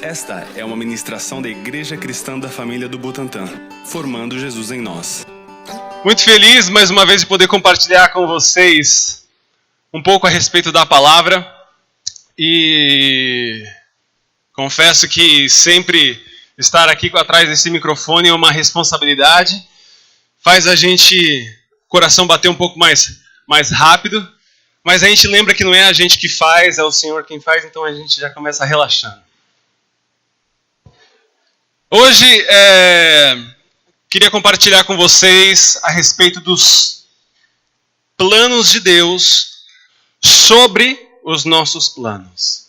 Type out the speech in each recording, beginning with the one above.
Esta é uma ministração da Igreja Cristã da Família do Butantã, formando Jesus em nós. Muito feliz mais uma vez de poder compartilhar com vocês um pouco a respeito da palavra. E confesso que sempre estar aqui atrás desse microfone é uma responsabilidade. Faz a gente, o coração bater um pouco mais rápido. Mas a gente lembra que não é a gente que faz, é o Senhor quem faz, então a gente já começa relaxando. Hoje, queria compartilhar com vocês a respeito dos planos de Deus sobre os nossos planos.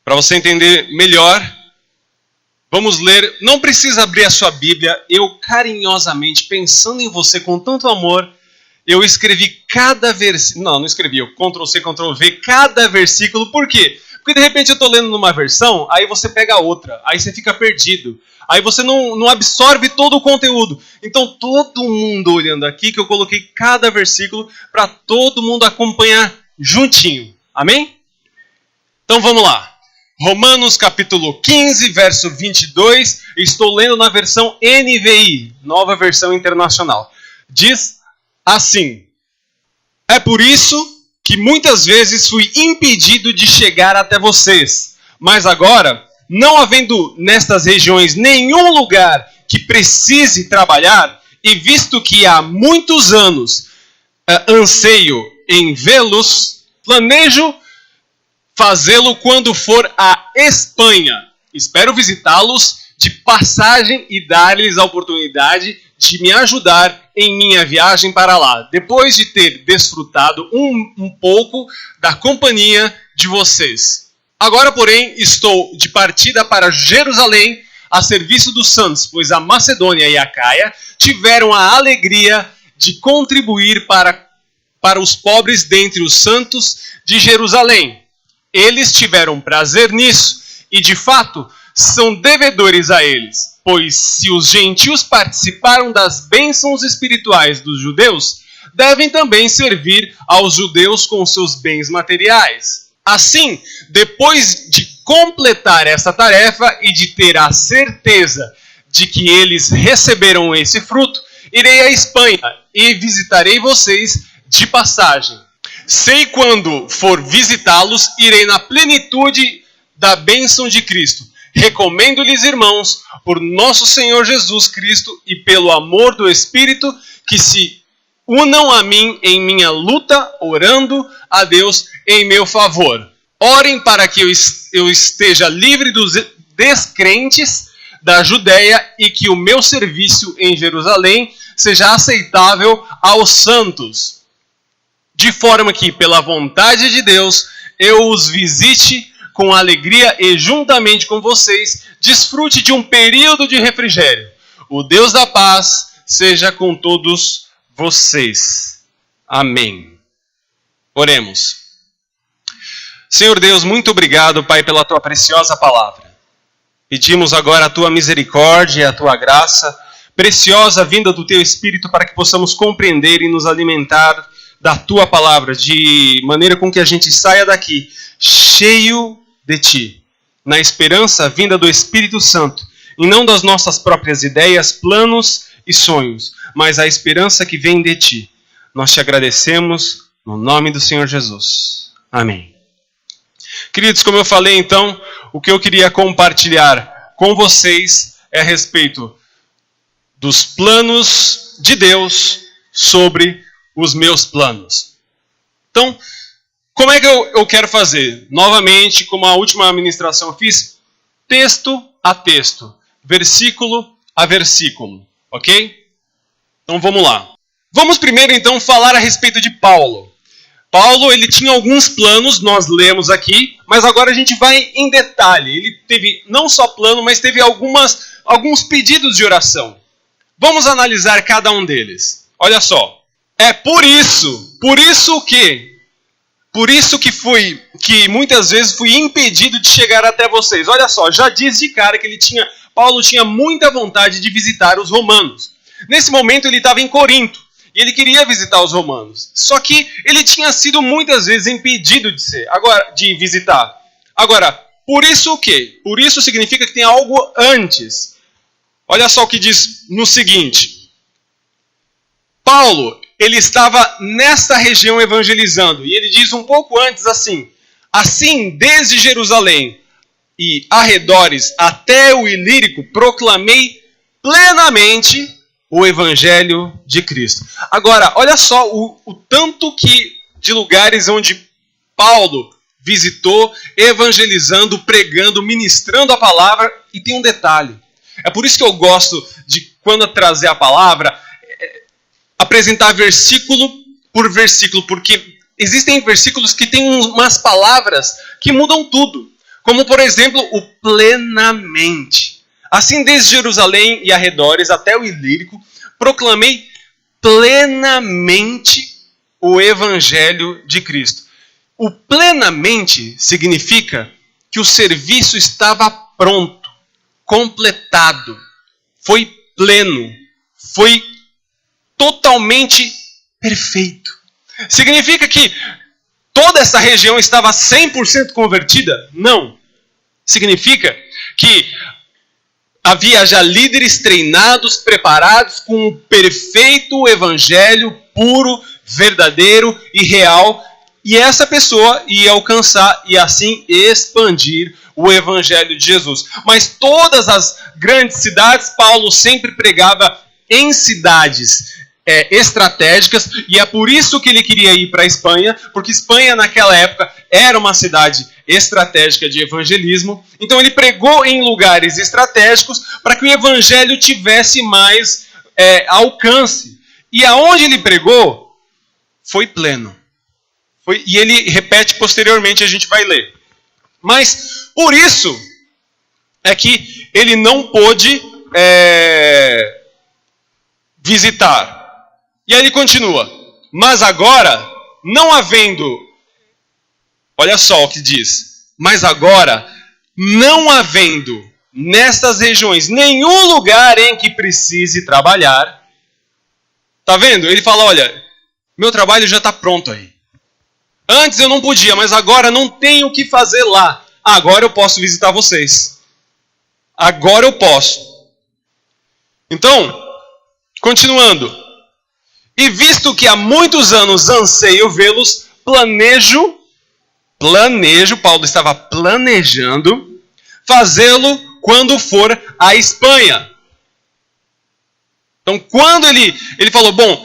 Para você entender melhor, vamos ler. Não precisa abrir a sua Bíblia. Eu carinhosamente, pensando em você com tanto amor, eu escrevi cada versículo. Não escrevi. Eu Ctrl+C, Ctrl+V, cada versículo. Por quê? Porque de repente eu estou lendo numa versão, aí você pega a outra, aí você fica perdido. Aí você não absorve todo o conteúdo. Então todo mundo olhando aqui, que eu coloquei cada versículo para todo mundo acompanhar juntinho. Amém? Então vamos lá. Romanos capítulo 15, verso 22. Estou lendo na versão NVI, Nova Versão Internacional. Diz assim: é por isso que muitas vezes fui impedido de chegar até vocês. Mas agora, não havendo nestas regiões nenhum lugar que precise trabalhar, e visto que há muitos anos anseio em vê-los, planejo fazê-lo quando for à Espanha. Espero visitá-los de passagem e dar-lhes a oportunidade de me ajudar em minha viagem para lá, depois de ter desfrutado um pouco da companhia de vocês. Agora, porém, estou de partida para Jerusalém a serviço dos santos, pois a Macedônia e a Acaia tiveram a alegria de contribuir para os pobres dentre os santos de Jerusalém. Eles tiveram prazer nisso e, de fato, são devedores a eles. Pois se os gentios participaram das bênçãos espirituais dos judeus, devem também servir aos judeus com seus bens materiais. Assim, depois de completar essa tarefa e de ter a certeza de que eles receberam esse fruto, irei à Espanha e visitarei vocês de passagem. Sei quando for visitá-los, irei na plenitude da bênção de Cristo. Recomendo-lhes, irmãos, por nosso Senhor Jesus Cristo e pelo amor do Espírito, que se unam a mim em minha luta, orando a Deus em meu favor. Orem para que eu esteja livre dos descrentes da Judéia e que o meu serviço em Jerusalém seja aceitável aos santos, de forma que, pela vontade de Deus, eu os visite com alegria e, juntamente com vocês, desfrute de um período de refrigério. O Deus da paz seja com todos vocês. Amém. Oremos. Senhor Deus, muito obrigado, Pai, pela Tua preciosa palavra. Pedimos agora a Tua misericórdia e a Tua graça, preciosa vinda do Teu Espírito, para que possamos compreender e nos alimentar da Tua palavra, de maneira com que a gente saia daqui cheio de Ti, na esperança vinda do Espírito Santo, e não das nossas próprias ideias, planos e sonhos, mas a esperança que vem de Ti. Nós Te agradecemos no nome do Senhor Jesus. Amém. Queridos, como eu falei então, o que eu queria compartilhar com vocês é a respeito dos planos de Deus sobre os meus planos. Então, como é que eu quero fazer? Novamente, como a última ministração eu fiz, texto a texto, versículo a versículo, ok? Então vamos lá. Vamos primeiro então falar a respeito de Paulo. Paulo, ele tinha alguns planos, nós lemos aqui, mas agora a gente vai em detalhe. Ele teve não só plano, mas teve alguns pedidos de oração. Vamos analisar cada um deles. Olha só. É por isso que muitas vezes fui impedido de chegar até vocês. Olha só, já diz de cara que Paulo tinha muita vontade de visitar os romanos. Nesse momento ele estava em Corinto e ele queria visitar os romanos. Só que ele tinha sido muitas vezes impedido de visitar. Agora, Por isso o quê? Por isso significa que tem algo antes. Olha só o que diz no seguinte. Paulo, ele estava nesta região evangelizando. E ele diz um pouco antes assim. Assim, desde Jerusalém e arredores até o Ilírico, proclamei plenamente o evangelho de Cristo. Agora, olha só o tanto de lugares onde Paulo visitou, evangelizando, pregando, ministrando a palavra. E tem um detalhe. É por isso que eu gosto de, quando trazer a palavra, apresentar versículo por versículo, porque existem versículos que têm umas palavras que mudam tudo. Como, por exemplo, o plenamente. Assim, desde Jerusalém e arredores até o Ilírico, proclamei plenamente o evangelho de Cristo. O plenamente significa que o serviço estava pronto, completado, foi pleno, foi totalmente perfeito. Significa que toda essa região estava 100% convertida? Não. Significa que havia já líderes treinados, preparados com o perfeito evangelho puro, verdadeiro e real. E essa pessoa ia alcançar e assim expandir o evangelho de Jesus. Mas todas as grandes cidades, Paulo sempre pregava em cidades estratégicas, e é por isso que ele queria ir para a Espanha, porque Espanha naquela época era uma cidade estratégica de evangelismo. Então ele pregou em lugares estratégicos para que o evangelho tivesse mais alcance. E aonde ele pregou, foi pleno. E ele repete posteriormente, a gente vai ler. Mas por isso é que ele não pôde visitar. E aí ele continua. Mas agora, não havendo... Olha só o que diz. Mas agora, não havendo nestas regiões nenhum lugar em que precise trabalhar. Tá vendo? Ele fala, olha, meu trabalho já está pronto aí. Antes eu não podia, mas agora não tenho o que fazer lá. Agora eu posso visitar vocês. Agora eu posso. Então, continuando. E visto que há muitos anos anseio vê-los, planejo, Paulo estava planejando, fazê-lo quando for à Espanha. Então, quando ele falou, bom,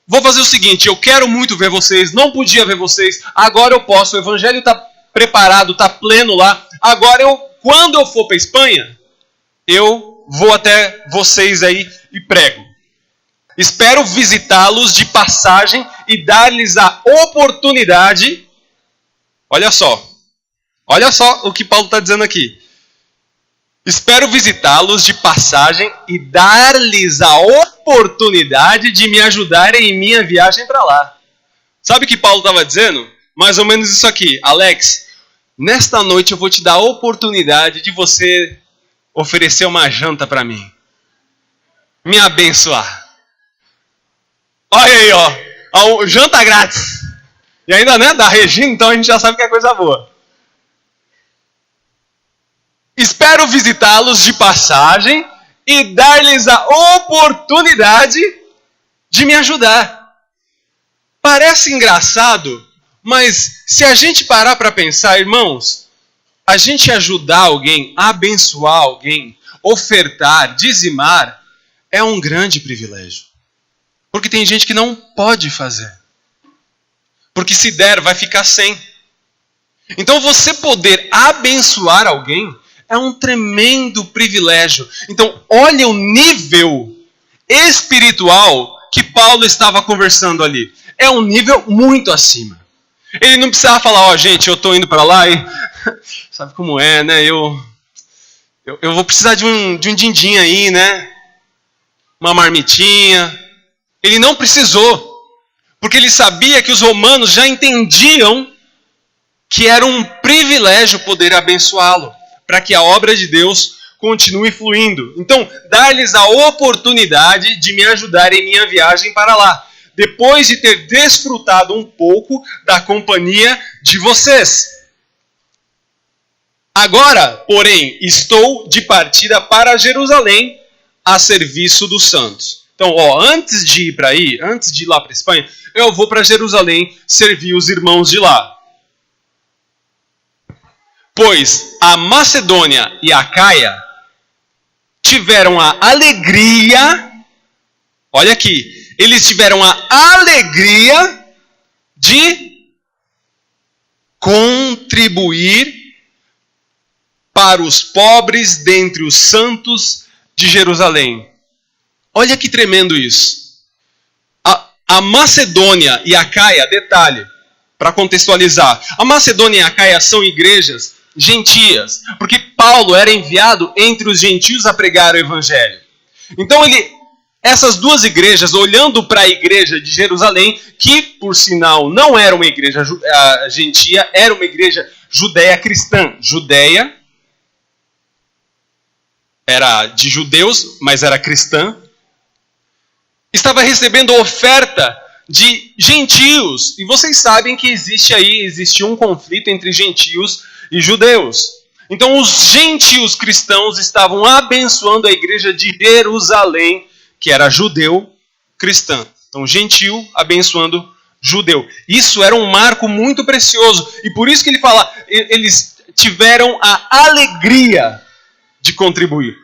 vou fazer o seguinte, eu quero muito ver vocês, não podia ver vocês, agora eu posso, o evangelho está preparado, está pleno lá, agora quando eu for para a Espanha, eu vou até vocês aí e prego. Espero visitá-los de passagem e dar-lhes a oportunidade. Olha só o que Paulo está dizendo aqui. Espero visitá-los de passagem e dar-lhes a oportunidade de me ajudarem em minha viagem para lá. Sabe o que Paulo estava dizendo? Mais ou menos isso aqui. Alex, nesta noite eu vou te dar a oportunidade de você oferecer uma janta para mim. Me abençoar. Olha aí, ó. Janta grátis. E ainda, né, da Regina, então a gente já sabe que é coisa boa. Espero visitá-los de passagem e dar-lhes a oportunidade de me ajudar. Parece engraçado, mas se a gente parar para pensar, irmãos, a gente ajudar alguém, abençoar alguém, ofertar, dizimar, é um grande privilégio. Porque tem gente que não pode fazer. Porque se der, vai ficar sem. Então você poder abençoar alguém é um tremendo privilégio. Então olha o nível espiritual que Paulo estava conversando ali. É um nível muito acima. Ele não precisava falar, ó, gente, eu estou indo para lá e... Sabe como é, né? Eu vou precisar de um din-din aí, né? Uma marmitinha... Ele não precisou, porque ele sabia que os romanos já entendiam que era um privilégio poder abençoá-lo, para que a obra de Deus continue fluindo. Então, dar-lhes a oportunidade de me ajudar em minha viagem para lá, depois de ter desfrutado um pouco da companhia de vocês. Agora, porém, estou de partida para Jerusalém a serviço dos santos. Então, antes de ir lá para a Espanha, eu vou para Jerusalém servir os irmãos de lá. Pois a Macedônia e a Acaia tiveram a alegria, olha aqui, eles tiveram a alegria de contribuir para os pobres dentre os santos de Jerusalém. Olha que tremendo isso. A Macedônia e a Acaia, detalhe, para contextualizar. A Macedônia e a Acaia são igrejas gentias, porque Paulo era enviado entre os gentios a pregar o evangelho. Então essas duas igrejas, olhando para a igreja de Jerusalém, que por sinal não era uma igreja gentia, era uma igreja judeia cristã. Judeia era de judeus, mas era cristã. Estava recebendo oferta de gentios. E vocês sabem que existe um conflito entre gentios e judeus. Então os gentios cristãos estavam abençoando a igreja de Jerusalém, que era judeu cristã. Então gentio abençoando judeu. Isso era um marco muito precioso. E por isso que ele fala, eles tiveram a alegria de contribuir.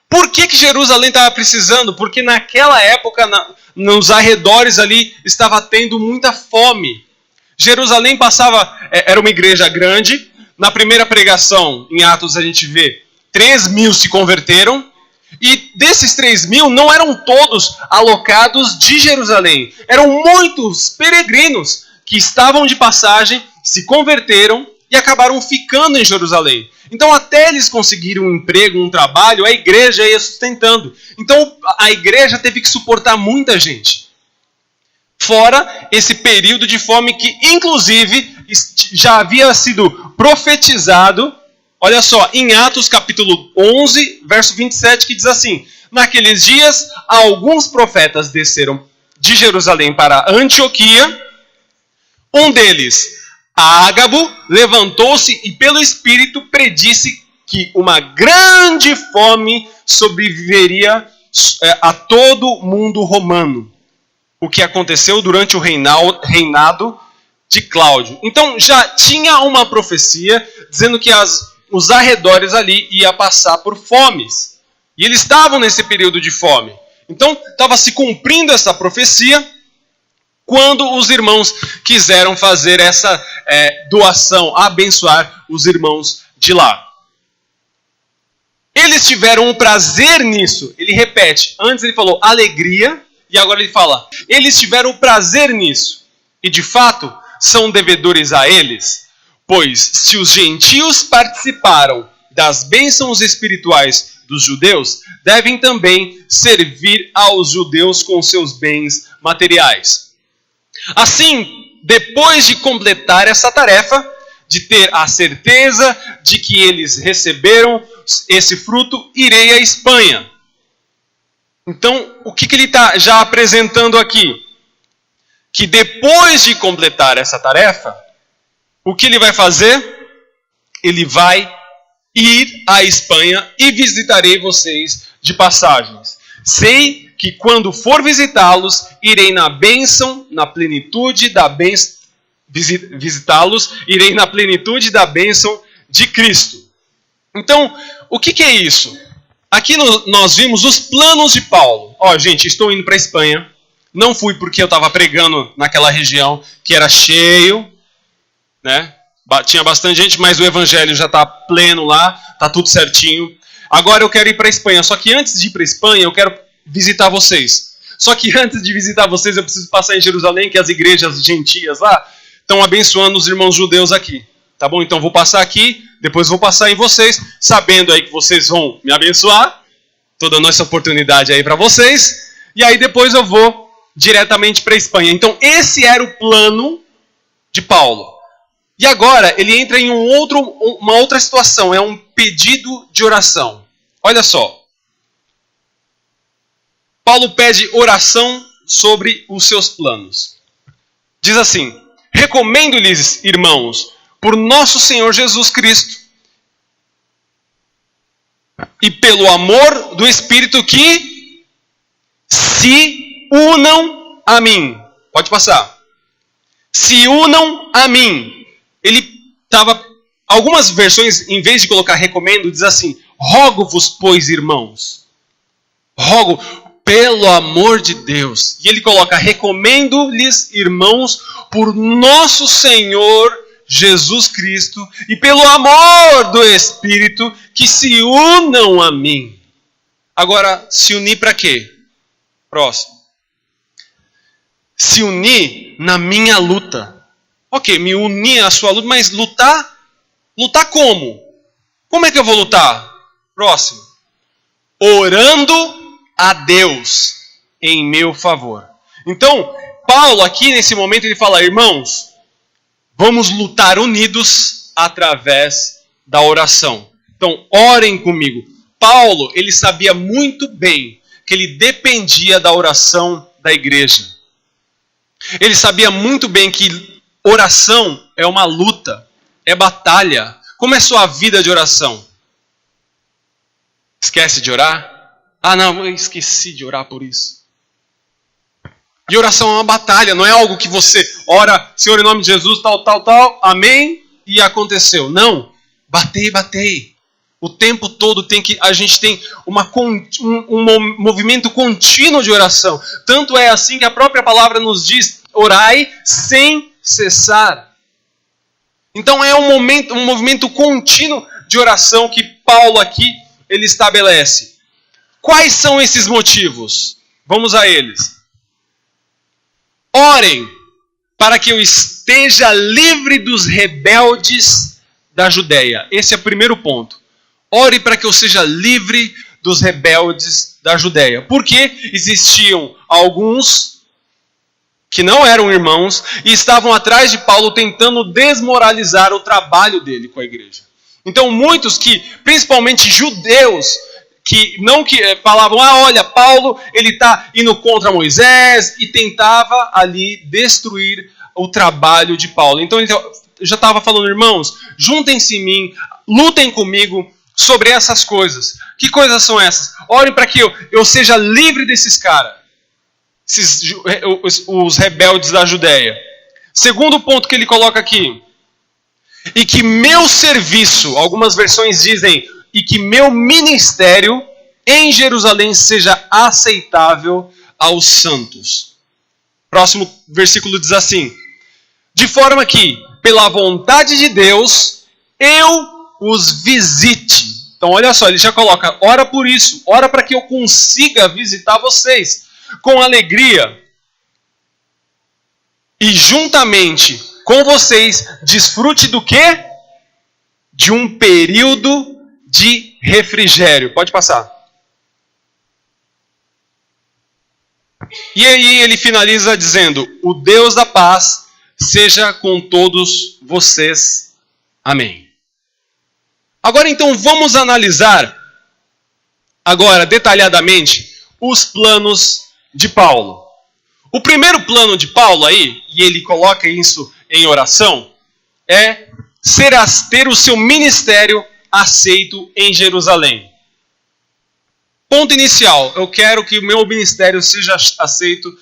Por que Jerusalém estava precisando? Porque naquela época, nos arredores ali, estava tendo muita fome. Jerusalém era uma igreja grande. Na primeira pregação, em Atos, a gente vê 3.000 se converteram. E desses 3.000, não eram todos alocados de Jerusalém. Eram muitos peregrinos que estavam de passagem, se converteram e acabaram ficando em Jerusalém. Então, até eles conseguirem um emprego, um trabalho, a igreja ia sustentando. Então, a igreja teve que suportar muita gente. Fora esse período de fome que, inclusive, já havia sido profetizado, olha só, em Atos capítulo 11, verso 27, que diz assim: naqueles dias, alguns profetas desceram de Jerusalém para Antioquia. Um deles, Ágabo, levantou-se e pelo Espírito predisse que uma grande fome sobreviveria a todo o mundo romano. O que aconteceu durante o reinado de Cláudio. Então já tinha uma profecia dizendo que os arredores ali iam passar por fomes. E eles estavam nesse período de fome. Então estava se cumprindo essa profecia quando os irmãos quiseram fazer essa doação, abençoar os irmãos de lá. Eles tiveram um prazer nisso. Ele repete. Antes ele falou alegria, e agora ele fala, eles tiveram prazer nisso. E de fato, são devedores a eles. Pois se os gentios participaram das bênçãos espirituais dos judeus, devem também servir aos judeus com seus bens materiais. Assim, depois de completar essa tarefa, de ter a certeza de que eles receberam esse fruto, irei à Espanha. Então, o que ele está já apresentando aqui? Que depois de completar essa tarefa, o que ele vai fazer? Ele vai ir à Espanha e visitarei vocês de passagens. Sei que quando for visitá-los, irei na bênção, na plenitude da bênção, visitá-los, irei na plenitude da bênção de Cristo. Então, o que é isso? Aqui nós vimos os planos de Paulo. Gente, estou indo para a Espanha. Não fui porque eu estava pregando naquela região que era cheio, né? Tinha bastante gente, mas o evangelho já está pleno lá, está tudo certinho. Agora eu quero ir para a Espanha. Só que antes de ir para a Espanha, eu quero visitar vocês. Só que antes de visitar vocês, eu preciso passar em Jerusalém, que as igrejas gentias lá estão abençoando os irmãos judeus aqui. Tá bom? Então vou passar aqui, depois vou passar em vocês, sabendo aí que vocês vão me abençoar. Estou dando essa oportunidade aí para vocês. E aí depois eu vou diretamente para a Espanha. Então esse era o plano de Paulo. E agora ele entra em uma outra situação, é um pedido de oração. Olha só. Paulo pede oração sobre os seus planos. Diz assim: recomendo-lhes, irmãos, por nosso Senhor Jesus Cristo, e pelo amor do Espírito que se unam a mim. Pode passar. Se unam a mim. Ele estava... Algumas versões, em vez de colocar recomendo, diz assim: rogo-vos, pois, irmãos. Rogo, pelo amor de Deus. E ele coloca: recomendo-lhes, irmãos, por nosso Senhor Jesus Cristo e pelo amor do Espírito, que se unam a mim. Agora, se unir para quê? Próximo. Se unir na minha luta. Ok, me unir à sua luta, mas lutar? Lutar como? Como é que eu vou lutar? Próximo. Orando a Deus em meu favor. Então, Paulo aqui nesse momento ele fala: irmãos, vamos lutar unidos através da oração. Então, orem comigo. Paulo, ele sabia muito bem que ele dependia da oração da igreja. Ele sabia muito bem que oração é uma luta, é batalha. Como é sua vida de oração? Esquece de orar? Ah, não, eu esqueci de orar por isso. E oração é uma batalha, não é algo que você ora, Senhor, em nome de Jesus, tal, tal, tal, amém, e aconteceu. Não, batei. O tempo todo a gente tem um movimento contínuo de oração. Tanto é assim que a própria palavra nos diz: orai sem cessar. Então é um movimento contínuo de oração que Paulo aqui ele estabelece. Quais são esses motivos? Vamos a eles. Orem para que eu esteja livre dos rebeldes da Judéia. Esse é o primeiro ponto. Ore para que eu seja livre dos rebeldes da Judéia. Porque existiam alguns que não eram irmãos e estavam atrás de Paulo tentando desmoralizar o trabalho dele com a igreja. Então muitos que, principalmente judeus, que falavam: olha, Paulo ele está indo contra Moisés, e tentava ali destruir o trabalho de Paulo. Então ele já estava falando: irmãos, juntem-se em mim, lutem comigo sobre essas coisas. Que coisas são essas? Orem para que eu seja livre desses caras, os rebeldes da Judéia. Segundo ponto que ele coloca aqui: e que meu serviço, algumas versões dizem, e que meu ministério em Jerusalém seja aceitável aos santos. Próximo versículo diz assim: de forma que, pela vontade de Deus, eu os visite. Então olha só, ele já coloca: ora por isso, ora para que eu consiga visitar vocês com alegria. E juntamente com vocês, desfrute do quê? De um período de refrigério. Pode passar. E aí ele finaliza dizendo: o Deus da paz seja com todos vocês. Amém. Agora então vamos analisar agora detalhadamente os planos de Paulo. O primeiro plano de Paulo aí, e ele coloca isso em oração, é ter o seu ministério aceito em Jerusalém. Ponto inicial: eu quero que o meu ministério seja aceito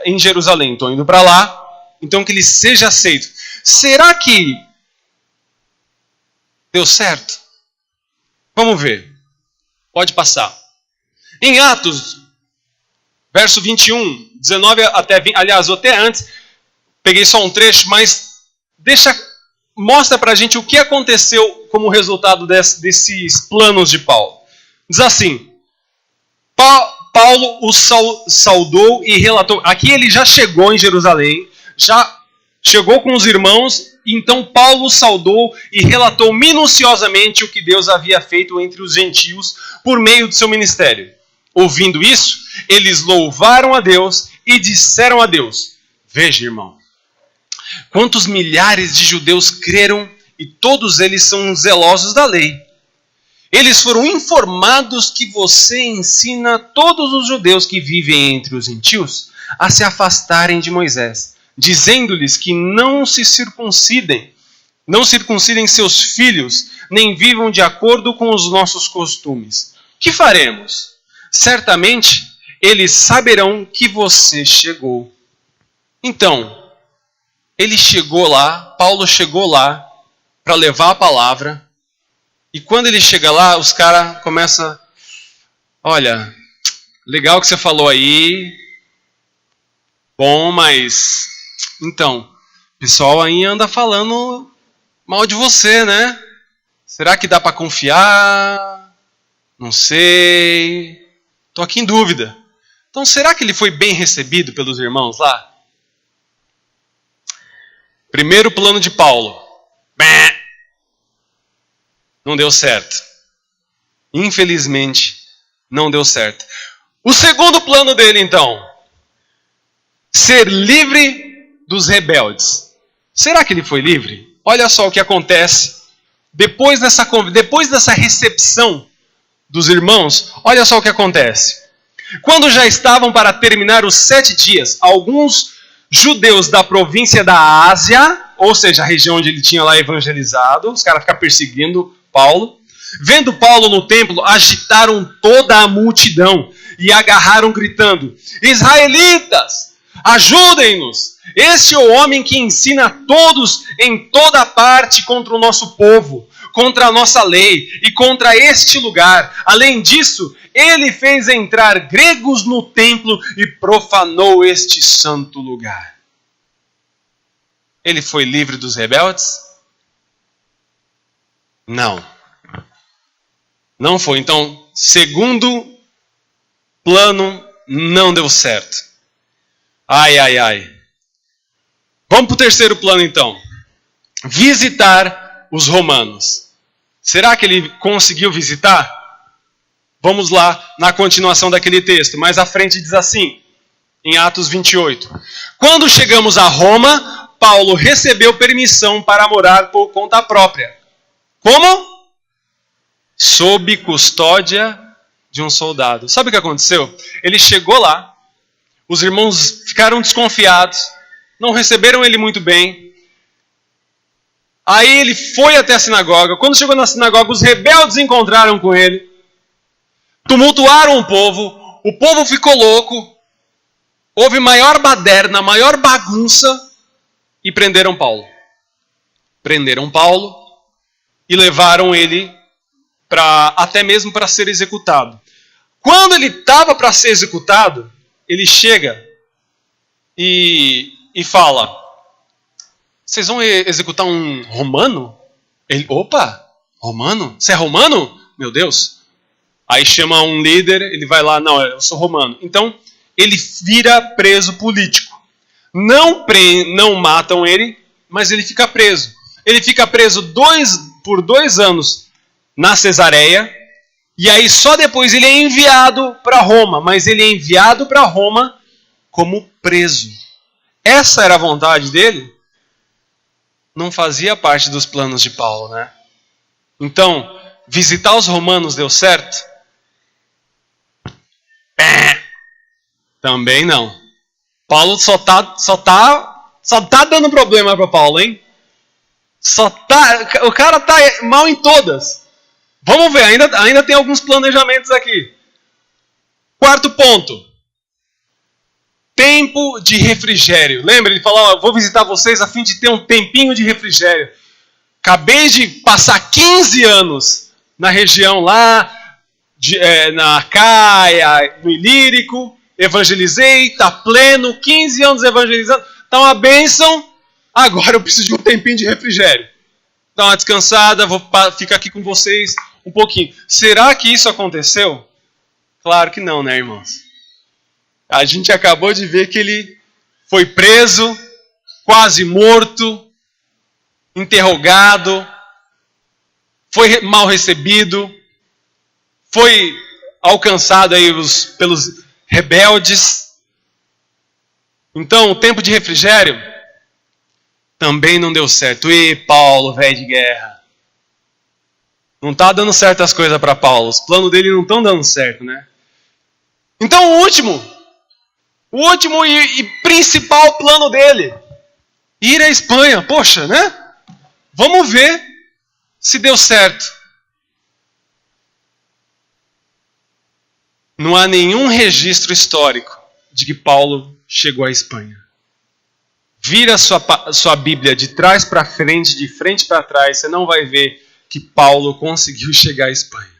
em Jerusalém. Estou indo para lá, então que ele seja aceito. Será que deu certo? Vamos ver. Pode passar. Em Atos, verso 21, 19 até 20, aliás, até antes, peguei só um trecho, mas mostra para a gente o que aconteceu como resultado desses planos de Paulo. Diz assim: Paulo os saudou e relatou. Aqui ele já chegou em Jerusalém, já chegou com os irmãos, então Paulo saudou e relatou minuciosamente o que Deus havia feito entre os gentios por meio do seu ministério. Ouvindo isso, eles louvaram a Deus e disseram a Deus: veja, irmão, quantos milhares de judeus creram e todos eles são zelosos da lei. Eles foram informados que você ensina todos os judeus que vivem entre os gentios a se afastarem de Moisés, dizendo-lhes que não circuncidem seus filhos, nem vivam de acordo com os nossos costumes. Que faremos? Certamente, eles saberão que você chegou. Então, ele chegou lá, Paulo chegou lá para levar a palavra. E quando ele chega lá, os caras começam... Olha, legal que você falou aí. Bom, mas... Então, o pessoal aí anda falando mal de você, né? Será que dá para confiar? Não sei. Estou aqui em dúvida. Então, será que ele foi bem recebido pelos irmãos lá? Primeiro plano de Paulo. Não deu certo. Infelizmente, não deu certo. O segundo plano dele, então. Ser livre dos rebeldes. Será que ele foi livre? Olha só o que acontece. Depois dessa recepção dos irmãos, olha só o que acontece. Quando já estavam para terminar os 7 dias, alguns judeus da província da Ásia, ou seja, a região onde ele tinha lá evangelizado, os caras ficam perseguindo Paulo, vendo Paulo no templo, agitaram toda a multidão e agarraram gritando: Israelitas, ajudem-nos! Este é o homem que ensina a todos em toda parte contra o nosso povo, contra a nossa lei e contra este lugar. Além disso, ele fez entrar gregos no templo e profanou este santo lugar. Ele foi livre dos rebeldes? Não. Não foi. Então, segundo plano, não deu certo. Ai, ai, ai. Vamos para o terceiro plano, então. Visitar os romanos. Será que ele conseguiu visitar? Vamos lá na continuação daquele texto. Mais à frente diz assim, em Atos 28. Quando chegamos a Roma, Paulo recebeu permissão para morar por conta própria. Como? Sob custódia de um soldado. Sabe o que aconteceu? Ele chegou lá, os irmãos ficaram desconfiados, não receberam ele muito bem. Aí ele foi até a sinagoga. Quando chegou na sinagoga, os rebeldes encontraram com ele. Tumultuaram o povo ficou louco. Houve maior baderna, maior bagunça e prenderam Paulo. Prenderam Paulo e levaram ele até mesmo para ser executado. Quando ele estava para ser executado, ele chega e fala: vocês vão executar um romano? Ele, opa, romano? Você é romano? Meu Deus. Aí chama um líder, ele vai lá, não, eu sou romano. Então, ele vira preso político. Não matam ele, mas ele fica preso. Ele fica preso por 2 anos na Cesareia, e aí só depois ele é enviado para Roma, mas ele é enviado para Roma como preso. Essa era a vontade dele? Não fazia parte dos planos de Paulo, né? Então, visitar os romanos deu certo? Também não. Paulo só tá dando problema para Paulo, hein? O cara tá mal em todas. Vamos ver, ainda tem alguns planejamentos aqui. 4º ponto. Tempo de refrigério. Lembra? Ele falou, vou visitar vocês a fim de ter um tempinho de refrigério. Acabei de passar 15 anos na região lá, na Acaia, no Ilírico, evangelizei, está pleno, 15 anos evangelizando, está uma bênção, agora eu preciso de um tempinho de refrigério. Dá uma descansada, vou ficar aqui com vocês um pouquinho. Será que isso aconteceu? Claro que não, né, irmãos? A gente acabou de ver que ele foi preso, quase morto, interrogado, foi mal recebido, foi alcançado aí pelos rebeldes. Então, o tempo de refrigério também não deu certo. E Paulo, velho de guerra. Não está dando certo as coisas para Paulo. Os planos dele não estão dando certo, né? Então, o último e principal plano dele: ir à Espanha. Poxa, né? Vamos ver se deu certo. Não há nenhum registro histórico de que Paulo chegou à Espanha. Vira sua Bíblia de trás para frente, de frente para trás, você não vai ver que Paulo conseguiu chegar à Espanha.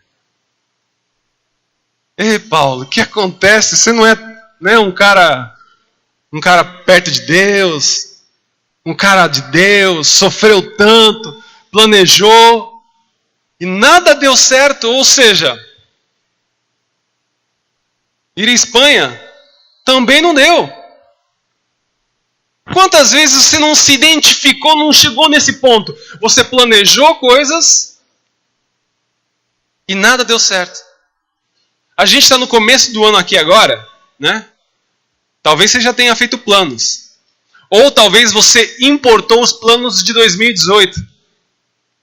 Ei, Paulo, o que acontece? Você não é um cara perto de Deus, um cara de Deus, sofreu tanto, planejou e nada deu certo, ou seja, ir à Espanha também não deu. Quantas vezes você não se identificou, não chegou nesse ponto? Você planejou coisas e nada deu certo. A gente está no começo do ano aqui agora, né? Talvez você já tenha feito planos. Ou talvez você importou os planos de 2018.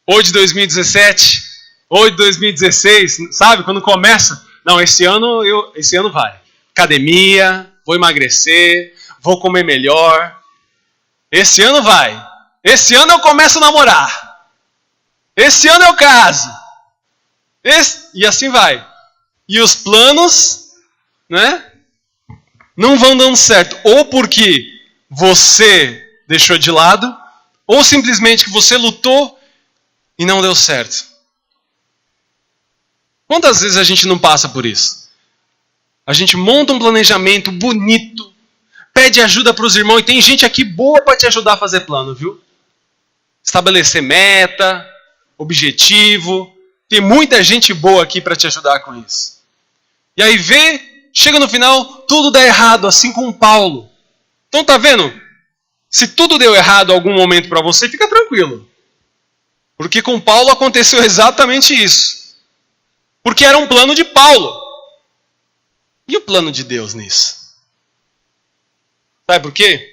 Ou de 2017. Ou de 2016. Sabe? Quando começa. Não, esse ano vai. Academia, vou emagrecer, vou comer melhor. Esse ano vai. Esse ano eu começo a namorar. Esse ano eu caso. E assim vai. E os planos, né, não vão dando certo. Ou porque você deixou de lado, ou simplesmente que você lutou e não deu certo. Quantas vezes a gente não passa por isso? A gente monta um planejamento bonito, pede ajuda para os irmãos, e tem gente aqui boa para te ajudar a fazer plano, viu? Estabelecer meta, objetivo. Tem muita gente boa aqui para te ajudar com isso. E aí chega no final, tudo dá errado, assim como Paulo. Então tá vendo? Se tudo deu errado em algum momento para você, fica tranquilo. Porque com Paulo aconteceu exatamente isso. Porque era um plano de Paulo. E o plano de Deus nisso? Sabe por quê?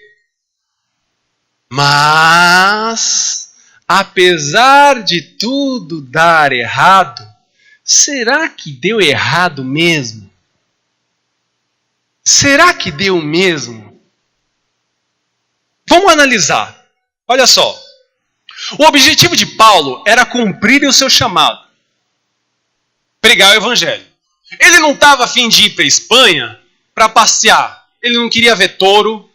Mas, apesar de tudo dar errado, será que deu errado mesmo? Será que deu mesmo? Vamos analisar. Olha só. O objetivo de Paulo era cumprir o seu chamado. Pregar o evangelho. Ele não estava a fim de ir para a Espanha para passear. Ele não queria ver touro.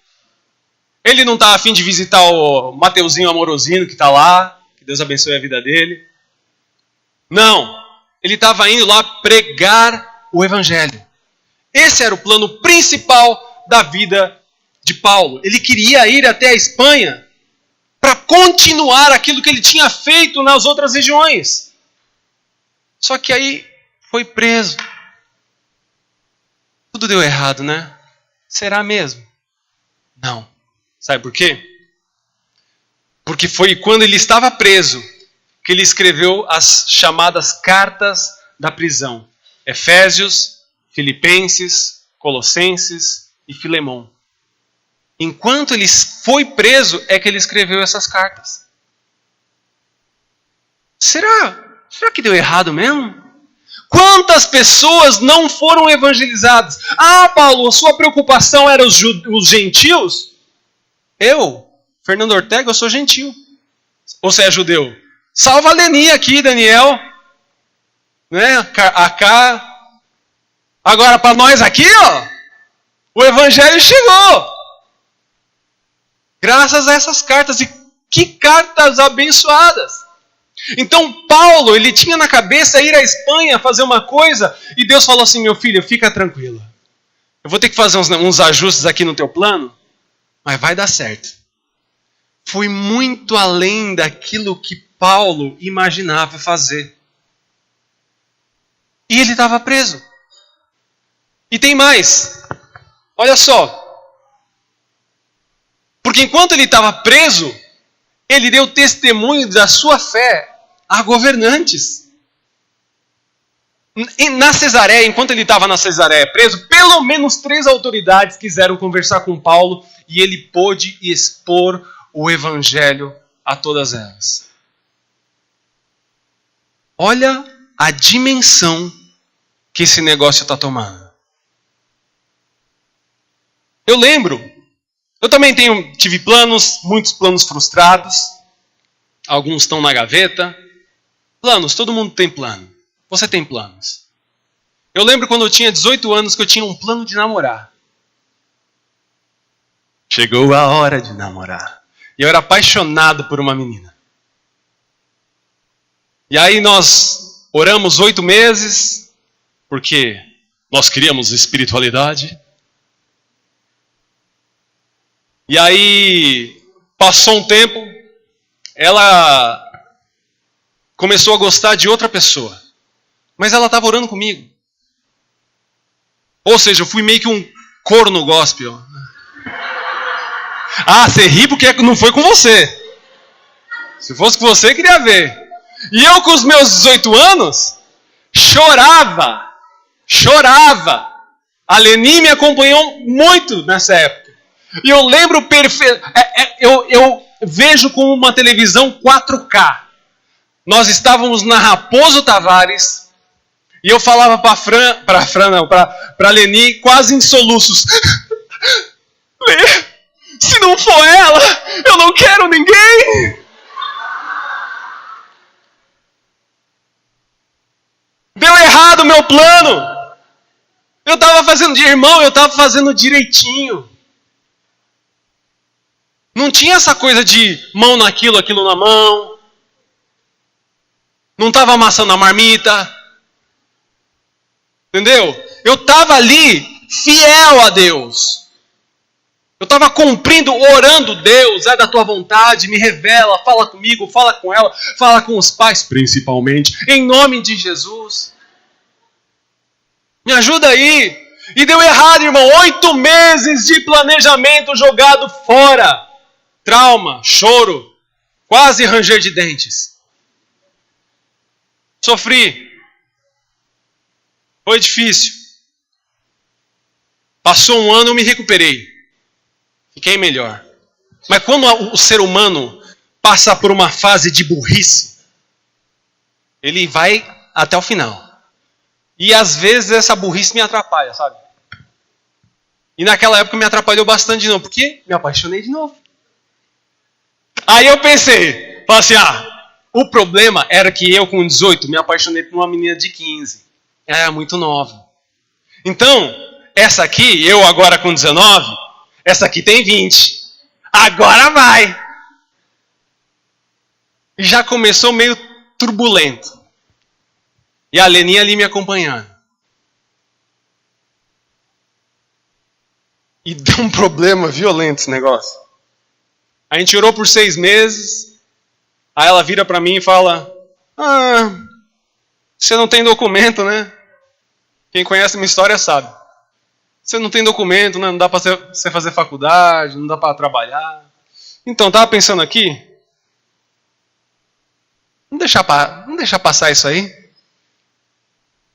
Ele não estava a fim de visitar o Mateuzinho Amorosino que está lá. Que Deus abençoe a vida dele. Não. Ele estava indo lá pregar o evangelho. Esse era o plano principal da vida de Paulo. Ele queria ir até a Espanha para continuar aquilo que ele tinha feito nas outras regiões. Só que aí foi preso. Tudo deu errado, né? Será mesmo? Não. Sabe por quê? Porque foi quando ele estava preso que ele escreveu as chamadas cartas da prisão. Efésios, Filipenses, Colossenses e Filemão. Enquanto ele foi preso é que ele escreveu essas cartas. Será que deu errado mesmo? Quantas pessoas não foram evangelizadas? Ah, Paulo, a sua preocupação era os gentios? Eu, Fernando Ortega, eu sou gentil. Ou você é judeu? Salva a Leni aqui, Daniel. Né? Agora, para nós aqui, ó, o evangelho chegou. Graças a essas cartas. E que cartas abençoadas. Então Paulo, ele tinha na cabeça ir à Espanha fazer uma coisa, e Deus falou assim: meu filho, fica tranquilo. Eu vou ter que fazer uns ajustes aqui no teu plano, mas vai dar certo. Foi muito além daquilo que Paulo imaginava fazer. E ele estava preso. E tem mais. Olha só. Porque enquanto ele estava preso, ele deu testemunho da sua fé a governantes. Na Cesareia, enquanto ele estava na Cesareia preso, pelo menos 3 autoridades quiseram conversar com Paulo e ele pôde expor o evangelho a todas elas. Olha a dimensão que esse negócio está tomando. Eu lembro, eu também tive planos, muitos planos frustrados. Alguns estão na gaveta. Planos, todo mundo tem plano. Você tem planos. Eu lembro quando eu tinha 18 anos que eu tinha um plano de namorar. Chegou a hora de namorar. E eu era apaixonado por uma menina. E aí nós oramos 8 meses, porque nós queríamos espiritualidade. E aí passou um tempo, ela começou a gostar de outra pessoa. Mas ela estava orando comigo. Ou seja, eu fui meio que um corno gospel. Ah, você ri porque não foi com você. Se fosse com você, queria ver. E eu com os meus 18 anos, chorava. A Leni me acompanhou muito nessa época. E eu lembro perfeito. Eu vejo como uma televisão 4K. Nós estávamos na Raposo Tavares e eu falava para Leni quase em soluços. Lê, se não for ela, eu não quero ninguém. Deu errado o meu plano. Eu estava fazendo de irmão, eu estava fazendo direitinho. Não tinha essa coisa de mão naquilo, aquilo na mão. Não estava amassando a marmita. Entendeu? Eu estava ali fiel a Deus. Eu estava cumprindo, orando, Deus, é da tua vontade, me revela, fala comigo, fala com ela, fala com os pais, principalmente, em nome de Jesus. Me ajuda aí. E deu errado, irmão. 8 meses de planejamento jogado fora. Trauma, choro, quase ranger de dentes. Sofri. Foi difícil. Passou um ano, eu me recuperei. Fiquei melhor. Mas quando o ser humano passa por uma fase de burrice, ele vai até o final. E às vezes essa burrice me atrapalha, sabe? E naquela época me atrapalhou bastante de novo, porque me apaixonei de novo. Aí eu falei assim, o problema era que eu com 18 me apaixonei por uma menina de 15. Ela era muito nova. Então, essa aqui, eu agora com 19, essa aqui tem 20. Agora vai! E já começou meio turbulento. E a Leninha ali me acompanhando. E deu um problema violento esse negócio. A gente orou por 6 meses. Aí ela vira para mim e fala: você não tem documento, né? Quem conhece a minha história sabe. Você não tem documento, né? Não dá para você fazer faculdade, não dá para trabalhar. Então, estava pensando aqui. Não deixar passar isso aí.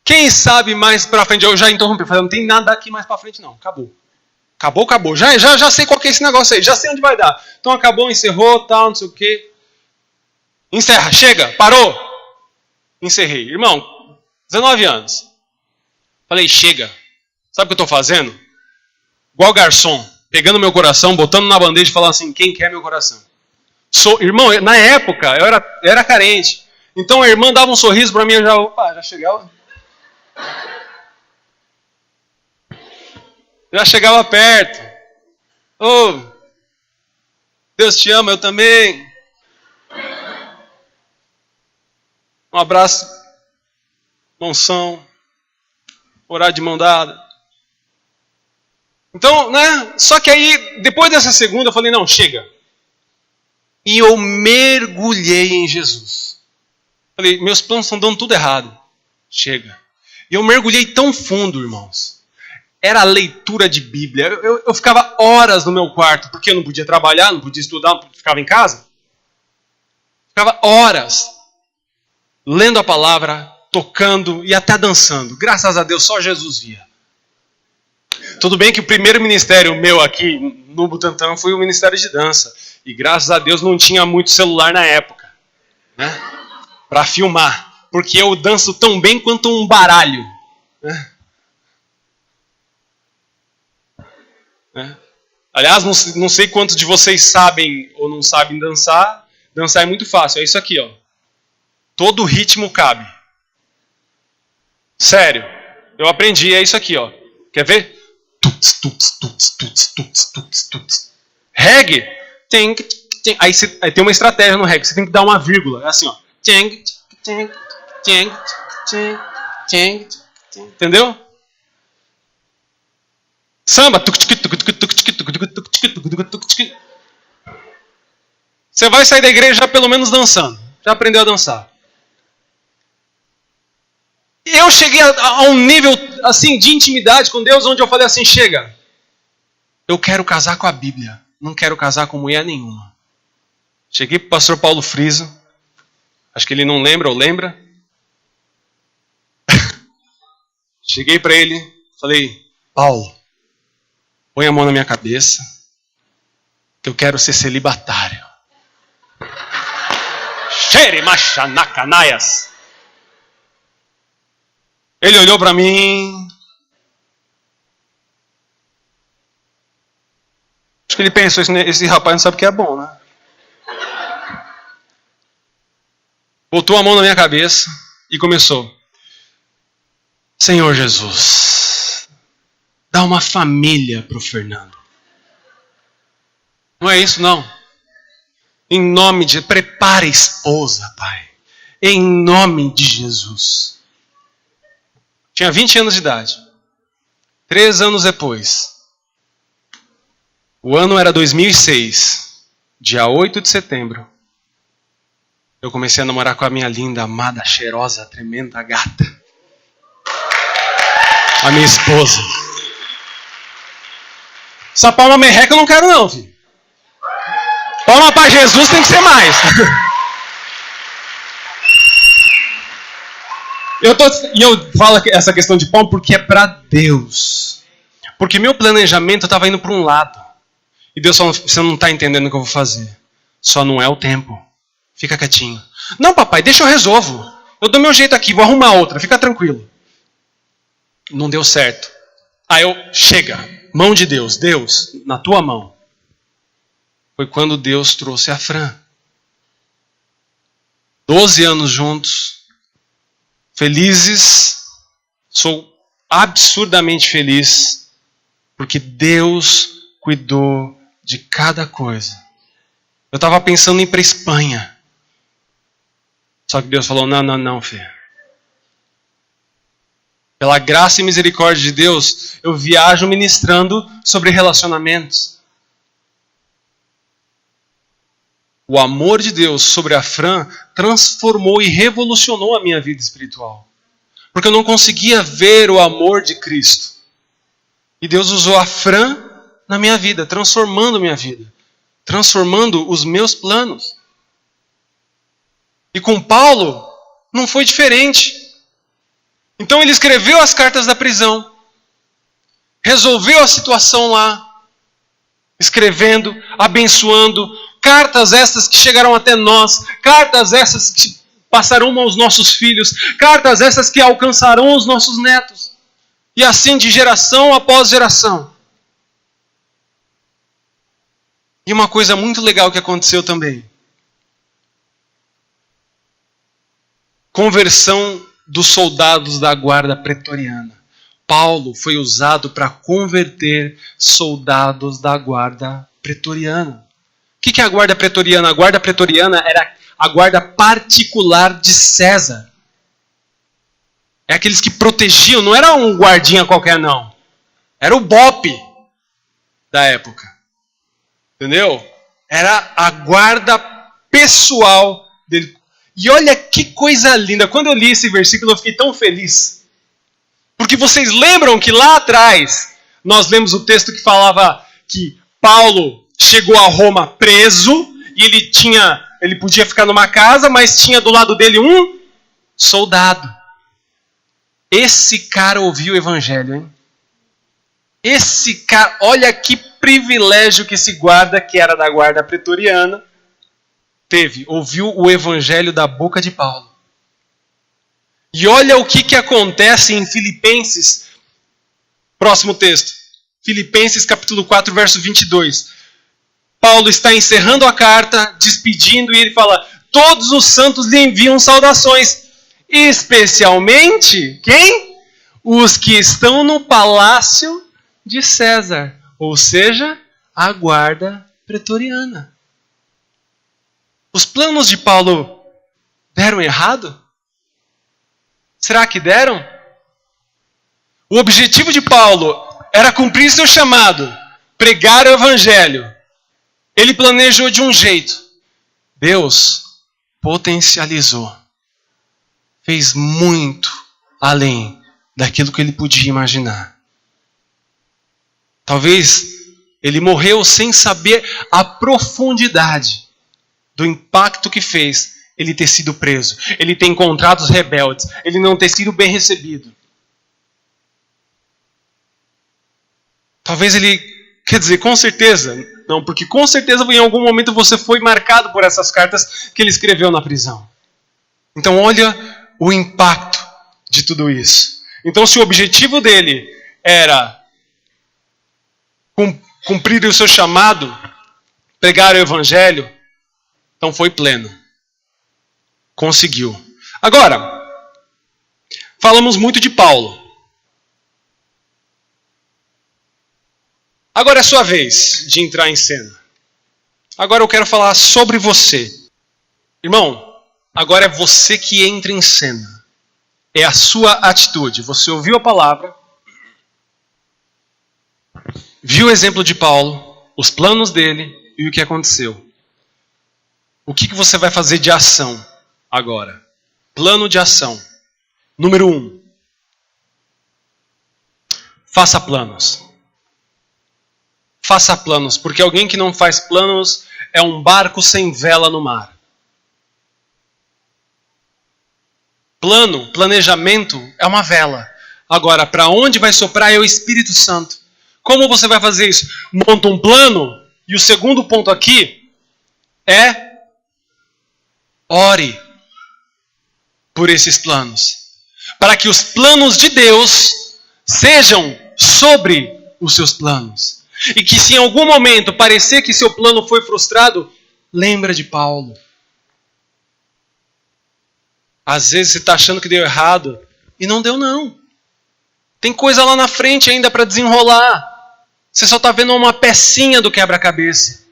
Quem sabe mais pra frente? Eu já interrompi, falei, não tem nada aqui mais pra frente não, acabou. Acabou. Já sei qual que é esse negócio aí, já sei onde vai dar. Então acabou, encerrou, tal, não sei o quê. Encerra, chega, parou. Encerrei. Irmão, 19 anos. Falei, chega. Sabe o que eu tô fazendo? Igual garçom, pegando meu coração, botando na bandeja e falando assim, quem quer meu coração? Irmão, na época, eu era carente. Então a irmã dava um sorriso pra mim, eu já chegava. Já chegava perto. Deus te ama, eu também. Um abraço, mãozão, orar de mão dada. Então, né? Só que aí, depois dessa segunda, eu falei, não, chega. E eu mergulhei em Jesus. Falei, meus planos estão dando tudo errado. Chega. E eu mergulhei tão fundo, irmãos. Era a leitura de Bíblia. Eu ficava horas no meu quarto, porque eu não podia trabalhar, não podia estudar, ficava em casa. Ficava horas lendo a palavra, tocando e até dançando. Graças a Deus, só Jesus via. Tudo bem que o primeiro ministério meu aqui no Butantã foi o ministério de dança. E graças a Deus não tinha muito celular na época, né? Para filmar. Porque eu danço tão bem quanto um baralho. Aliás, não sei quantos de vocês sabem ou não sabem dançar. Dançar é muito fácil. É isso aqui, ó. todo o ritmo cabe. Sério, eu aprendi, é isso aqui, ó. Quer ver? Tuts, tuts, tuts, tuts, tuts, tuts, tuts. Reggae, aí tem uma estratégia no reggae, você tem que dar uma vírgula, é assim, ó. Entendeu? Samba. Você vai sair da igreja já pelo menos dançando. Já aprendeu a dançar. Eu cheguei a um nível assim de intimidade com Deus, onde eu falei assim, chega. Eu quero casar com a Bíblia. Não quero casar com mulher nenhuma. Cheguei para o pastor Paulo Friso. Acho que ele não lembra ou lembra. Cheguei para ele, falei, Paulo, põe a mão na minha cabeça, que eu quero ser celibatário. Xerimachanacanias. Ele olhou para mim. Acho que ele pensou, esse rapaz não sabe o que é bom, né? Botou a mão na minha cabeça e começou. Senhor Jesus, dá uma família para o Fernando. Não é isso, não. Em nome de... Prepara a esposa, Pai. Em nome de Jesus. Tinha 20 anos de idade. 3 anos depois. O ano era 2006. Dia 8 de setembro. Eu comecei a namorar com a minha linda, amada, cheirosa, tremenda gata. A minha esposa. Essa palma merreca eu não quero não, filho. Palma para Jesus tem que ser mais. Eu falo essa questão de palma porque é para Deus. Porque meu planejamento estava indo para um lado. E Deus falou, você não está entendendo o que eu vou fazer. Só não é o tempo. Fica quietinho. Não, papai, deixa eu resolvo. Eu dou meu jeito aqui, vou arrumar outra. Fica tranquilo. Não deu certo. Aí chega. Mão de Deus. Deus, na tua mão. Foi quando Deus trouxe a Fran. 12 anos juntos. Felizes. Sou absurdamente feliz. Porque Deus cuidou de cada coisa. Eu estava pensando em ir para a Espanha. Só que Deus falou, não, filho. Pela graça e misericórdia de Deus, eu viajo ministrando sobre relacionamentos. O amor de Deus sobre a Fran transformou e revolucionou a minha vida espiritual. Porque eu não conseguia ver o amor de Cristo. E Deus usou a Fran na minha vida, transformando a minha vida. Transformando os meus planos. E com Paulo, não foi diferente. Então ele escreveu as cartas da prisão. Resolveu a situação lá. Escrevendo, abençoando. Cartas essas que chegaram até nós. Cartas essas que passarão aos nossos filhos. Cartas essas que alcançarão os nossos netos. E assim de geração após geração. E uma coisa muito legal que aconteceu também. Conversão dos soldados da guarda pretoriana. Paulo foi usado para converter soldados da guarda pretoriana. O que é a guarda pretoriana? A guarda pretoriana era a guarda particular de César. É aqueles que protegiam, não era um guardinha qualquer não. Era o BOPE da época. Entendeu? Era a guarda pessoal dele. E olha que coisa linda. Quando eu li esse versículo, eu fiquei tão feliz. Porque vocês lembram que lá atrás, nós lemos o texto que falava que Paulo chegou a Roma preso, e ele podia ficar numa casa, mas tinha do lado dele um soldado. Esse cara ouviu o evangelho, hein? Esse cara, olha que privilégio que esse guarda, que era da guarda pretoriana, teve, ouviu o evangelho da boca de Paulo. E olha o que acontece em Filipenses, próximo texto. Filipenses capítulo 4, verso 22. Paulo está encerrando a carta, despedindo, e ele fala, todos os santos lhe enviam saudações. Especialmente, quem? Os que estão no palácio de César. Ou seja, a guarda pretoriana. Os planos de Paulo deram errado? Será que deram? O objetivo de Paulo era cumprir seu chamado, pregar o evangelho. Ele planejou de um jeito. Deus potencializou. Fez muito além daquilo que ele podia imaginar. Talvez ele morreu sem saber a profundidade do impacto que fez ele ter sido preso, ele ter encontrado os rebeldes, ele não ter sido bem recebido. Talvez ele, quer dizer, com certeza, não, porque com certeza em algum momento você foi marcado por essas cartas que ele escreveu na prisão. Então olha o impacto de tudo isso. Então se o objetivo dele era cumprir o seu chamado, pregar o evangelho, então foi pleno. Conseguiu. Agora, falamos muito de Paulo. Agora é sua vez de entrar em cena. Agora eu quero falar sobre você. Irmão, agora é você que entra em cena. É a sua atitude. Você ouviu a palavra, viu o exemplo de Paulo, os planos dele e o que aconteceu. O que você vai fazer de ação agora? Plano de ação. Número 1. Faça planos. Faça planos, porque alguém que não faz planos é um barco sem vela no mar. Planejamento é uma vela. Agora, para onde vai soprar é o Espírito Santo. Como você vai fazer isso? Monta um plano, e o segundo ponto aqui é ore por esses planos. Para que os planos de Deus sejam sobre os seus planos. E que se em algum momento parecer que seu plano foi frustrado, lembra de Paulo. Às vezes você está achando que deu errado e não deu não. Tem coisa lá na frente ainda para desenrolar. Você só está vendo uma pecinha do quebra-cabeça.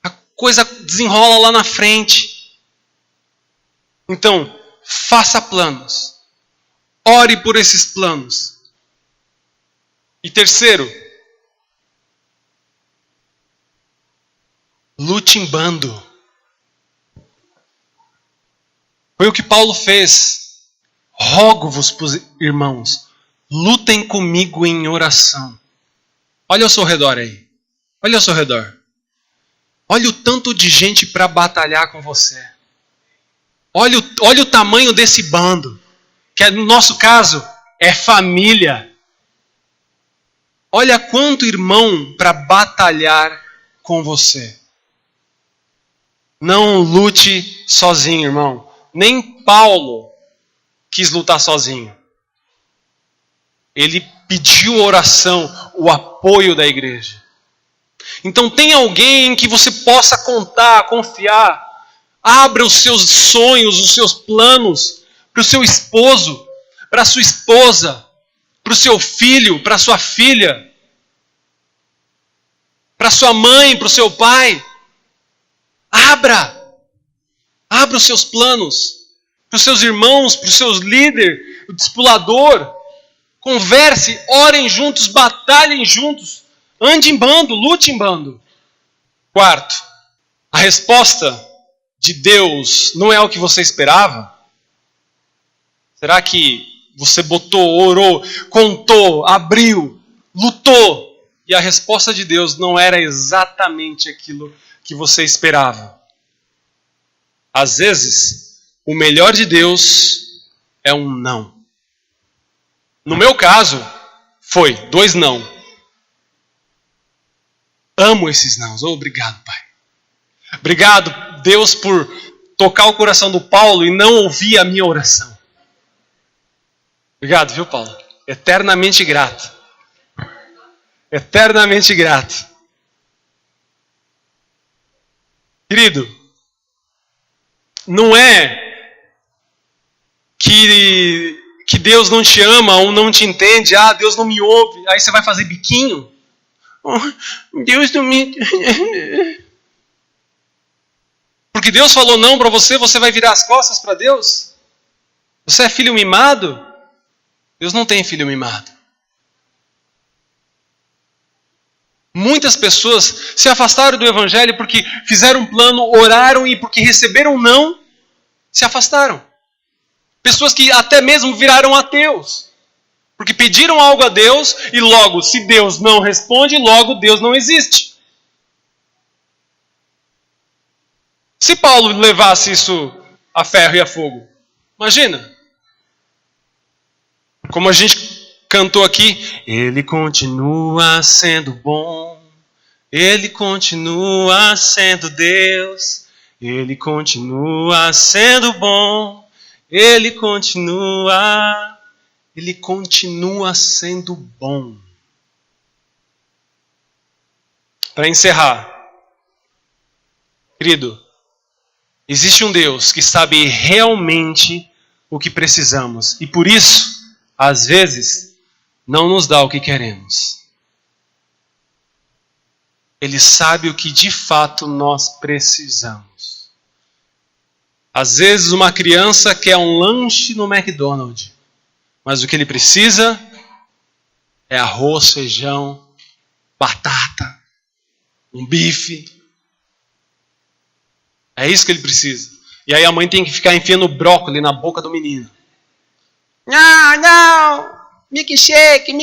A coisa desenrola lá na frente. Então, faça planos. Ore por esses planos. E terceiro, lute em bando. Foi o que Paulo fez. Rogo-vos, irmãos, lutem comigo em oração. Olha ao seu redor aí. Olha ao seu redor. Olha o tanto de gente para batalhar com você. Olha o tamanho desse bando. Que no nosso caso é família. Olha quanto irmão para batalhar com você. Não lute sozinho, irmão. Nem Paulo quis lutar sozinho. Ele pediu oração, o apoio da igreja. Então tem alguém que você possa contar, confiar. Abra os seus sonhos, os seus planos para o seu esposo, para a sua esposa, para o seu filho, para a sua filha, para a sua mãe, para o seu pai. Abra os seus planos para os seus irmãos, para os seus líderes, o discipulador. Converse, orem juntos, batalhem juntos. Ande em bando, lute em bando. Quarto, a resposta de Deus não é o que você esperava? Será que você botou, orou, contou, abriu, lutou, e a resposta de Deus não era exatamente aquilo que você esperava? Às vezes, o melhor de Deus é um não. No meu caso, foi 2 não. Amo esses nãos. Obrigado, Pai. Obrigado, Deus, por tocar o coração do Paulo e não ouvir a minha oração. Obrigado, viu, Paulo? Eternamente grato. Eternamente grato. Querido, Não é que Deus não te ama ou não te entende. Ah, Deus não me ouve. Aí você vai fazer biquinho. Oh, Deus não me... Porque Deus falou não para você, você vai virar as costas para Deus? Você é filho mimado? Deus não tem filho mimado. Muitas pessoas se afastaram do Evangelho porque fizeram um plano, oraram e porque receberam não, se afastaram. Pessoas que até mesmo viraram ateus. Porque pediram algo a Deus e logo, se Deus não responde, logo Deus não existe. Se Paulo levasse isso a ferro e a fogo, imagina. Como a gente cantou aqui, Ele continua sendo bom, Ele continua sendo Deus, Ele continua sendo bom, Ele continua sendo bom. Para encerrar, querido, existe um Deus que sabe realmente o que precisamos e por isso, às vezes, não nos dá o que queremos. Ele sabe o que de fato nós precisamos. Às vezes uma criança quer um lanche no McDonald's, mas o que ele precisa é arroz, feijão, batata, um bife. É isso que ele precisa. E aí a mãe tem que ficar enfiando brócolis na boca do menino. Não, milkshake,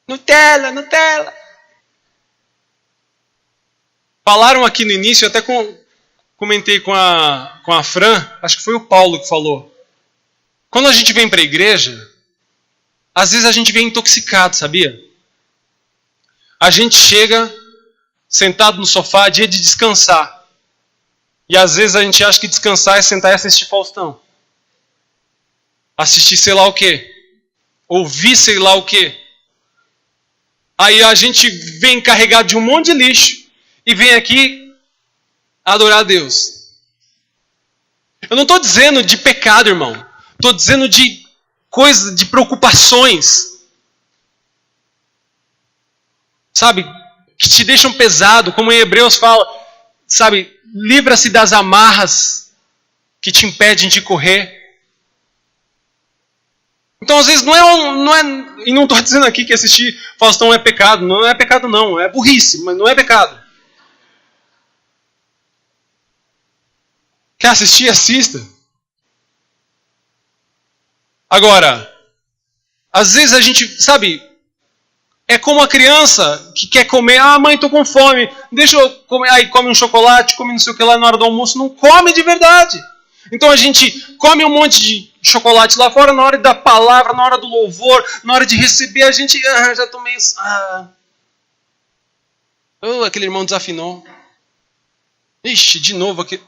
Nutella. Falaram aqui no início, eu até comentei com a Fran, acho que foi o Paulo que falou. Quando a gente vem para a igreja, às vezes a gente vem intoxicado, sabia? A gente chega sentado no sofá, dia de descansar. E às vezes a gente acha que descansar é sentar e assistir Faustão. Assistir sei lá o quê. Ouvir sei lá o quê. Aí a gente vem carregado de um monte de lixo e vem aqui adorar a Deus. Eu não estou dizendo de pecado, irmão. Estou dizendo de coisas, de preocupações. Sabe? Que te deixam pesado, como em Hebreus fala. Sabe? Livra-se das amarras que te impedem de correr. Então, às vezes, não é e não estou dizendo aqui que assistir Faustão é pecado. Não é pecado, não. É burrice, mas não é pecado. Quer assistir? Assista. Agora, às vezes a gente, sabe, é como a criança que quer comer. Ah, mãe, estou com fome. Deixa eu comer. Aí come um chocolate, come não sei o que lá na hora do almoço. Não come de verdade. Então a gente come um monte de chocolate lá fora, na hora da palavra, na hora do louvor, na hora de receber, a gente já tomei isso. Aquele irmão desafinou. Ixi, de novo aquele...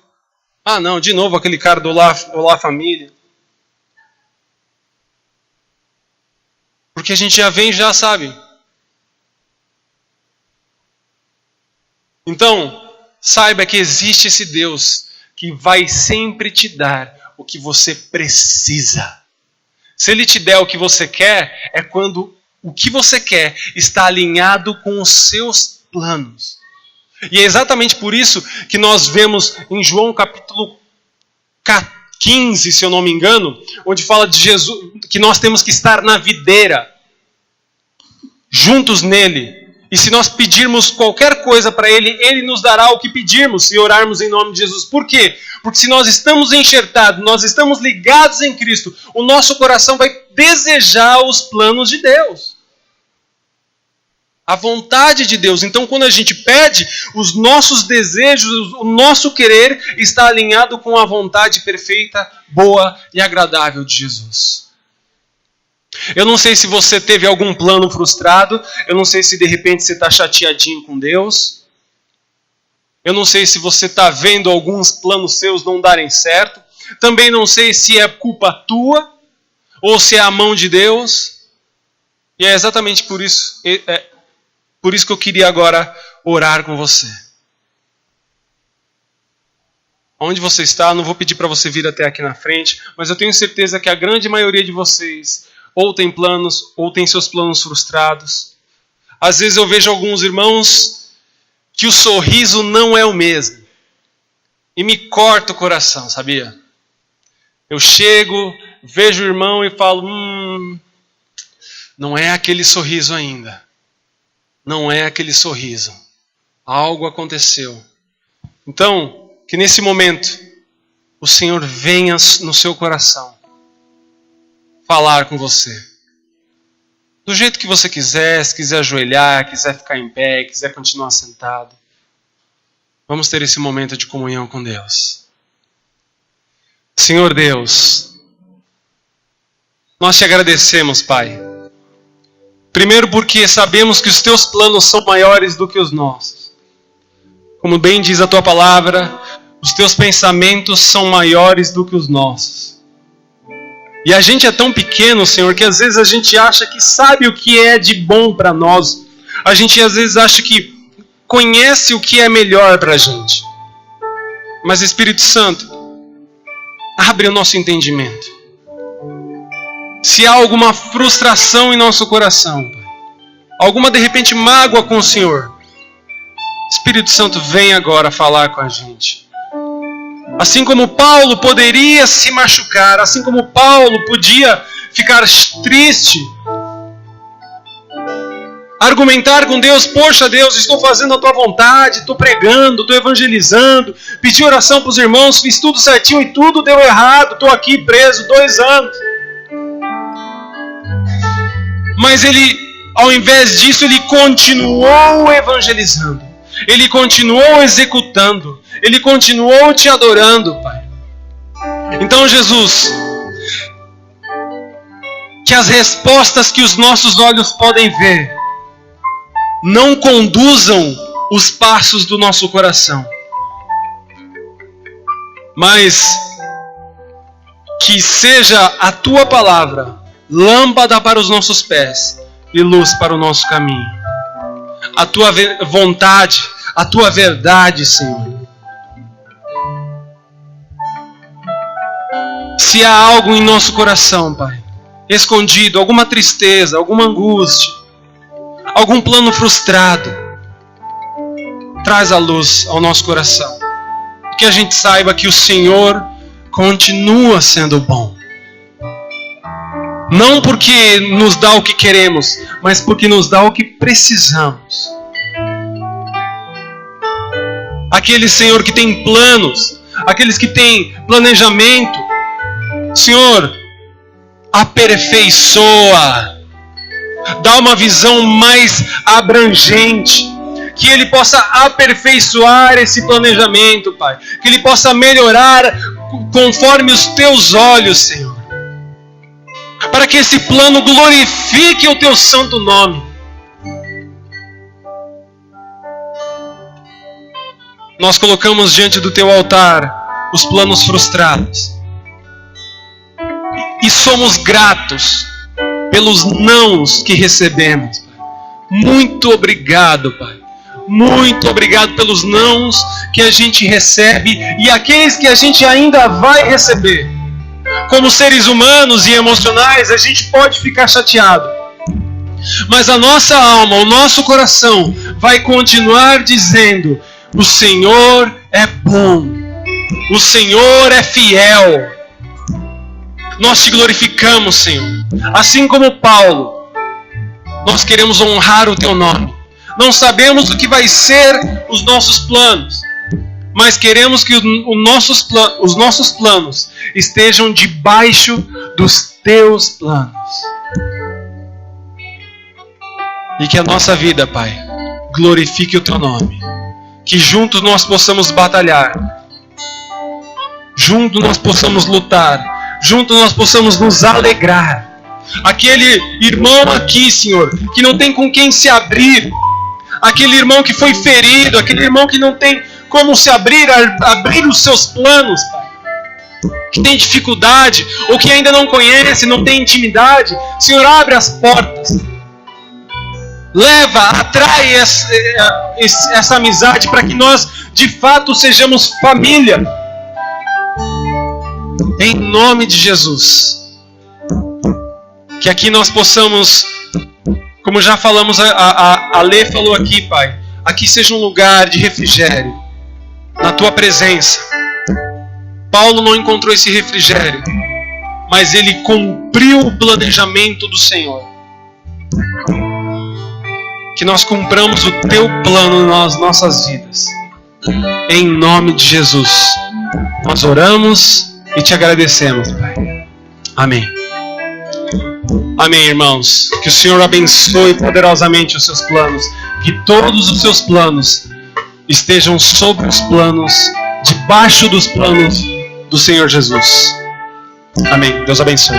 não, de novo aquele cara do Olá Família. Porque a gente já vem e já sabe. Então, saiba que existe esse Deus que vai sempre te dar o que você precisa. Se Ele te der o que você quer, é quando o que você quer está alinhado com os seus planos. E é exatamente por isso que nós vemos em João capítulo 15, se eu não me engano, onde fala de Jesus, que nós temos que estar na videira, juntos nele. E se nós pedirmos qualquer coisa para Ele, Ele nos dará o que pedirmos se orarmos em nome de Jesus. Por quê? Porque se nós estamos enxertados, nós estamos ligados em Cristo, o nosso coração vai desejar os planos de Deus. A vontade de Deus. Então, quando a gente pede, os nossos desejos, o nosso querer está alinhado com a vontade perfeita, boa e agradável de Jesus. Eu não sei se você teve algum plano frustrado. Eu não sei se de repente você está chateadinho com Deus. Eu não sei se você está vendo alguns planos seus não darem certo. Também não sei se é culpa tua ou se é a mão de Deus. E é exatamente por isso que eu queria agora orar com você. Onde você está, não vou pedir para você vir até aqui na frente, mas eu tenho certeza que a grande maioria de vocês ou tem planos, ou tem seus planos frustrados. Às vezes eu vejo alguns irmãos que o sorriso não é o mesmo. E me corta o coração, sabia? Eu chego, vejo o irmão e falo, não é aquele sorriso ainda. Não é aquele sorriso. Algo aconteceu. Então, que nesse momento, o Senhor venha no seu coração falar com você. Do jeito que você quiser, se quiser ajoelhar, quiser ficar em pé, quiser continuar sentado. Vamos ter esse momento de comunhão com Deus. Senhor Deus, nós te agradecemos, Pai. Primeiro porque sabemos que os teus planos são maiores do que os nossos. Como bem diz a tua palavra, os teus pensamentos são maiores do que os nossos. E a gente é tão pequeno, Senhor, que às vezes a gente acha que sabe o que é de bom para nós. A gente às vezes acha que conhece o que é melhor para a gente. Mas Espírito Santo, abre o nosso entendimento. Se há alguma frustração em nosso coração, Pai, alguma de repente mágoa com o Senhor, Espírito Santo, vem agora falar com a gente. Assim como Paulo poderia se machucar, assim como Paulo podia ficar triste, argumentar com Deus, poxa Deus, estou fazendo a tua vontade, estou pregando, estou evangelizando, pedi oração para os irmãos, fiz tudo certinho e tudo deu errado, estou aqui preso 2 anos. Mas ele, ao invés disso, ele continuou evangelizando, ele continuou executando, ele continuou te adorando, Pai. Então, Jesus, que as respostas que os nossos olhos podem ver não conduzam os passos do nosso coração, mas que seja a tua palavra lâmpada para os nossos pés e luz para o nosso caminho. A tua vontade, a tua verdade, Senhor. Se há algo em nosso coração, Pai, escondido, alguma tristeza, alguma angústia, algum plano frustrado, traz a luz ao nosso coração. Que a gente saiba que o Senhor continua sendo bom. Não porque nos dá o que queremos, mas porque nos dá o que precisamos. Aquele Senhor que tem planos, aqueles que têm planejamento, Senhor, aperfeiçoa, dá uma visão mais abrangente, que Ele possa aperfeiçoar esse planejamento, Pai, que Ele possa melhorar conforme os teus olhos, Senhor, para que esse plano glorifique o teu santo nome. Nós colocamos diante do teu altar os planos frustrados. E somos gratos pelos nãos que recebemos, Pai. Muito obrigado, Pai. Muito obrigado pelos nãos que a gente recebe e aqueles que a gente ainda vai receber. Como seres humanos e emocionais, a gente pode ficar chateado. Mas a nossa alma, o nosso coração vai continuar dizendo: o Senhor é bom. O Senhor é fiel. Nós te glorificamos, Senhor. Assim como Paulo, nós queremos honrar o teu nome. Não sabemos o que vai ser os nossos planos, mas queremos que os nossos planos estejam debaixo dos teus planos. E que a nossa vida, Pai, glorifique o teu nome. Que juntos nós possamos batalhar. Juntos nós possamos lutar. Juntos nós possamos nos alegrar. Aquele irmão aqui, Senhor, que não tem com quem se abrir. Aquele irmão que foi ferido. Aquele irmão que não tem como se abrir os seus planos, Pai. Que tem dificuldade, ou que ainda não conhece, não tem intimidade. Senhor, abre as portas. Leva, atrai essa amizade para que nós, de fato, sejamos família. Em nome de Jesus. Que aqui nós possamos, como já falamos, a Lê falou aqui, Pai, aqui seja um lugar de refrigério, na Tua presença. Paulo não encontrou esse refrigério, mas ele cumpriu o planejamento do Senhor. Que nós cumpramos o Teu plano nas nossas vidas. Em nome de Jesus. Nós oramos e Te agradecemos, Pai. Amém. Amém, irmãos. Que o Senhor abençoe poderosamente os seus planos. Que todos os seus planos estejam sobre os planos, debaixo dos planos do Senhor Jesus. Amém. Deus abençoe.